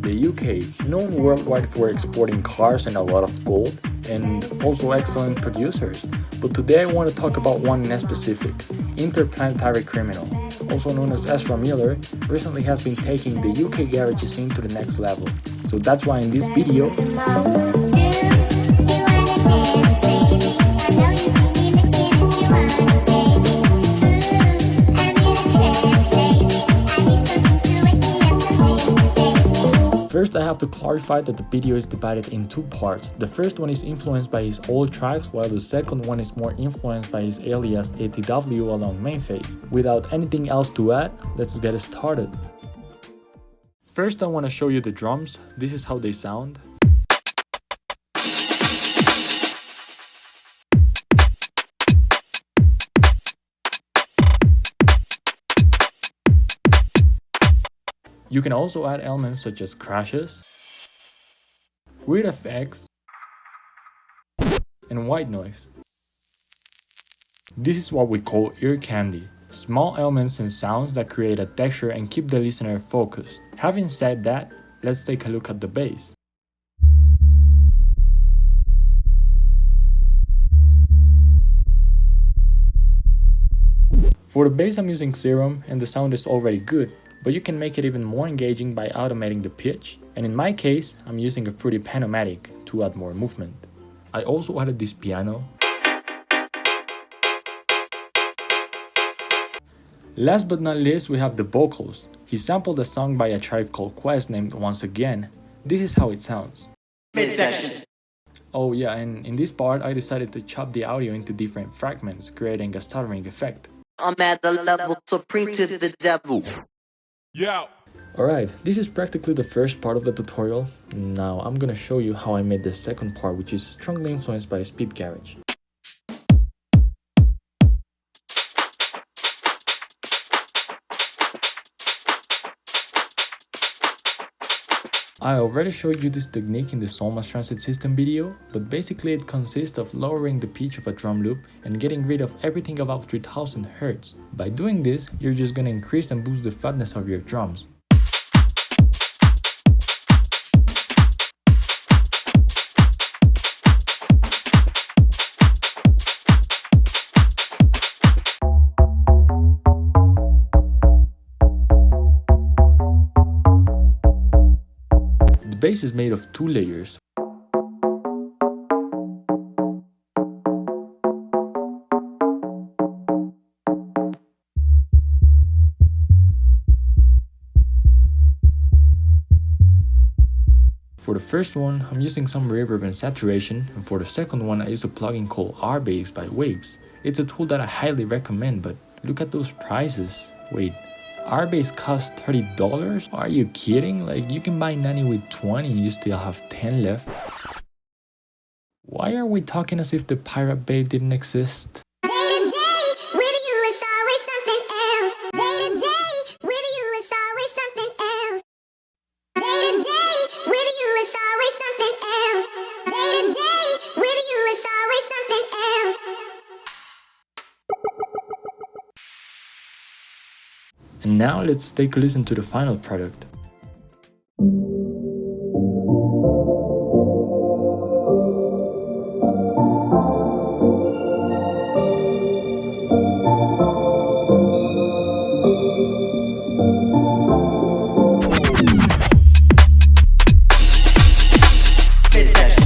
the UK, known worldwide for exporting cars and a lot of gold, and also excellent producers. But today I want to talk about one in specific, Interplanetary Criminal, also known as Ezra Miller, recently has been taking the UK garage scene to the next level. So that's why in this video, first, I have to clarify that the video is divided in two parts. The first one is influenced by his old tracks, while the second one is more influenced by his alias ATW along main phase. Without anything else to add, let's get started. First, I want to show you the drums. This is how they sound. You can also add elements such as crashes, weird effects, and white noise. This is what we call ear candy, small elements and sounds that create a texture and keep the listener focused. Having said that, let's take a look at the bass. For the bass I'm using Serum and the sound is already good, but you can make it even more engaging by automating the pitch, and in my case, I'm using a Fruity Panomatic to add more movement. I also added this piano. Last but not least, we have the vocals. He sampled a song by a Tribe Called Quest named Once Again. This is how it sounds. Mid-session. Oh yeah, and in this part, I decided to chop the audio into different fragments, creating a stuttering effect. I'm at the level supreme to the devil. Yeah. Alright, this is practically the first part of the tutorial. Now I'm gonna show you how I made the second part, which is strongly influenced by Speed Garage. I already showed you this technique in the Soma's Transit System video, but basically it consists of lowering the pitch of a drum loop and getting rid of everything above 3000 Hz. By doing this, you're just gonna increase and boost the fatness of your drums. The bass is made of two layers. For the first one, I'm using some reverb and saturation, and for the second one I use a plugin called RBass by Waves. It's a tool that I highly recommend, but look at those prices. Wait, RBass costs $30? Are you kidding? Like, you can buy 90 with 20 and you still have 10 left. Why are we talking as if the Pirate Bay didn't exist? And now let's take a listen to the final product. Mid-session.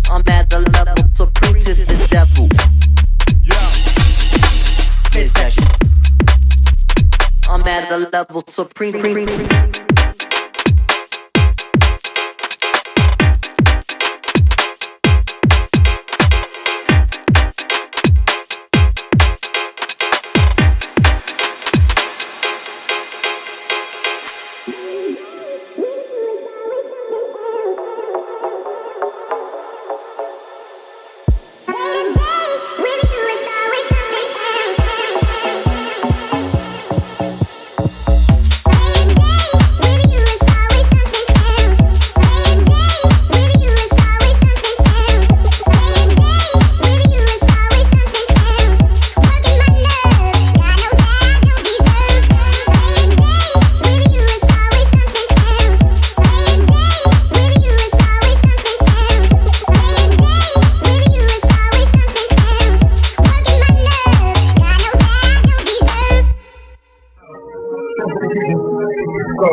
I'm at the level supreme to the devil. Yeah. Mid-session. I'm at the level supreme. Go.